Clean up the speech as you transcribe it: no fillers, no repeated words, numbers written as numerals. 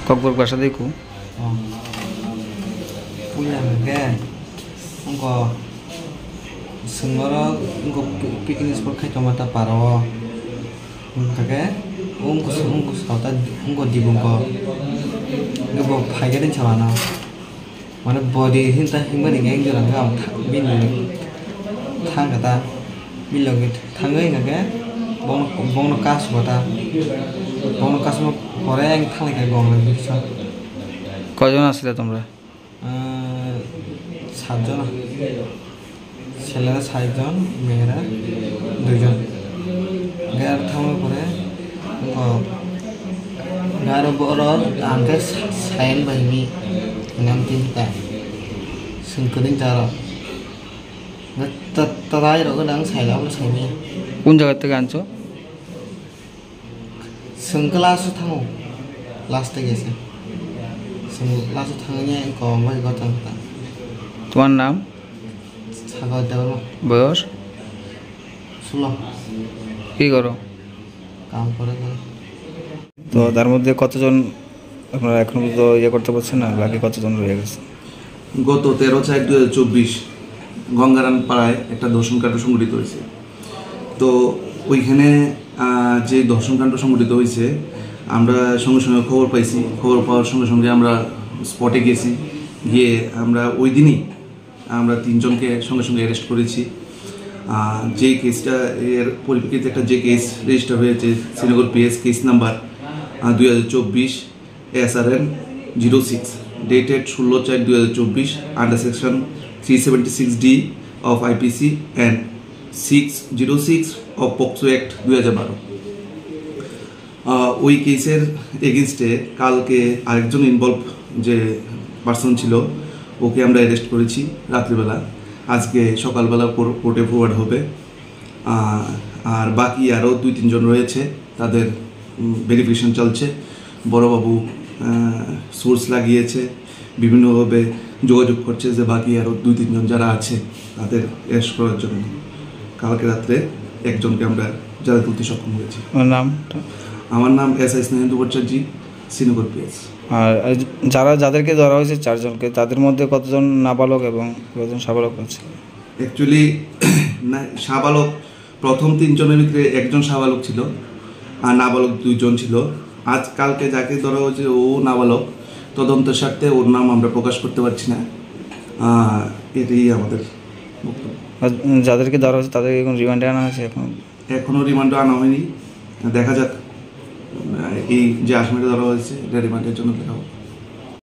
ককবর ভাষা দেখো punya ke engko sengoro engko piknik sport kai tomata paro kake engko sauta engko dibungko engko phaigerin chalana mane body hinta hingmani ngeng jorang gam bin thang kata bilogi thangai kake bong kas bota bong kas mo pore ang thang kai gong bisa কয়জন আসলে তোমরা 7 জন ছেলেরা 6 জন মেয়েরা 2 জন গার থামার পরে গার বড় আঙ্কে সাইন বাহিনী নাম তিনটা সংকদিন যারা তাই রকম সাইলাম সাইনি কোন জায়গা থেকে আনছো সংকলাসু থামো লাস্টে গেছে লাস্টে থাঙ্গিয়ে কম ভাই কথা তোমার নাম সাগর দেবল বয়স 16 কি করো কাম করে তো তার মধ্যে কতজন আপনারা এখন তো ইয়ে করতে পারছেন না বাকি কতজন রয়ে গেছে গত 13/4/2024 গঙ্গারান পাড়ায় একটা দর্শনকাণ্ড সংঘটিত হয়েছে তো ওইখানে যে দর্শনকাণ্ড সংঘটিত হয়েছে আমরা সঙ্গে সঙ্গে খবর পাইছি খবর পাওয়ার সঙ্গে সঙ্গে আমরা স্পটে গেছি গিয়ে আমরা ওই দিনই আমরা 3 জনকে সঙ্গে সঙ্গে অ্যারেস্ট করেছি যে কেসটা এর পরিপ্রেক্ষিতে একটা যে কেস রেজিস্টার হয়েছে Srinagar PS case number 2024 SRN 06 dated 16/4/2024 under section 376D of IPC and 606 of POCSO Act 2012 ওই কেসের এগেনস্টে কালকে আরেকজন ইনভলভ যে পার্সন ছিল ওকে আমরা অ্যারেস্ট করেছি রাত্রিবেলা আজকে সকালবেলা কোর্টে ফরওয়ার্ড হবে আর বাকি আরও 2-3 জন রয়েছে তাদের ভেরিফিকেশন চলছে বড়বাবু সোর্স লাগিয়েছে বিভিন্নভাবে যোগাযোগ করছে যে বাকি আরও 2-3 জন যারা আছে তাদের অ্যারেস্ট করার জন্য কালকে রাত্রে একজনকে আমরা জালে তুলতে সক্ষম হয়েছি আমার নাম SI স্নেহেন্দু ভট্টাচার্য শ্রীনগর পিএস আর যাদেরকে ধরা হয়েছে 4 জনকে তাদের মধ্যে কতজন নাবালক এবং কতজন সাবালক আছে অ্যাকচুয়ালি সাবালক প্রথম 3 জনের ভিতরে একজন সাবালক ছিল আর নাবালক 2 জন ছিল আজ কালকে যাকে ধরা হয়েছে ও নাবালক তদন্তের স্বার্থে ওর নাম আমরা প্রকাশ করতে পারছি না এটাই আমাদের বক্তব্য যাদেরকে ধরা হয়েছে তাদেরকে এখন রিমান্ডে আনা হয়েছে এখনও রিমান্ডে আনা হয়নি দেখা যাক এই যে আসামিটা ধরা হয়েছে এটা রিমান্ডের জন্য দেখা হবে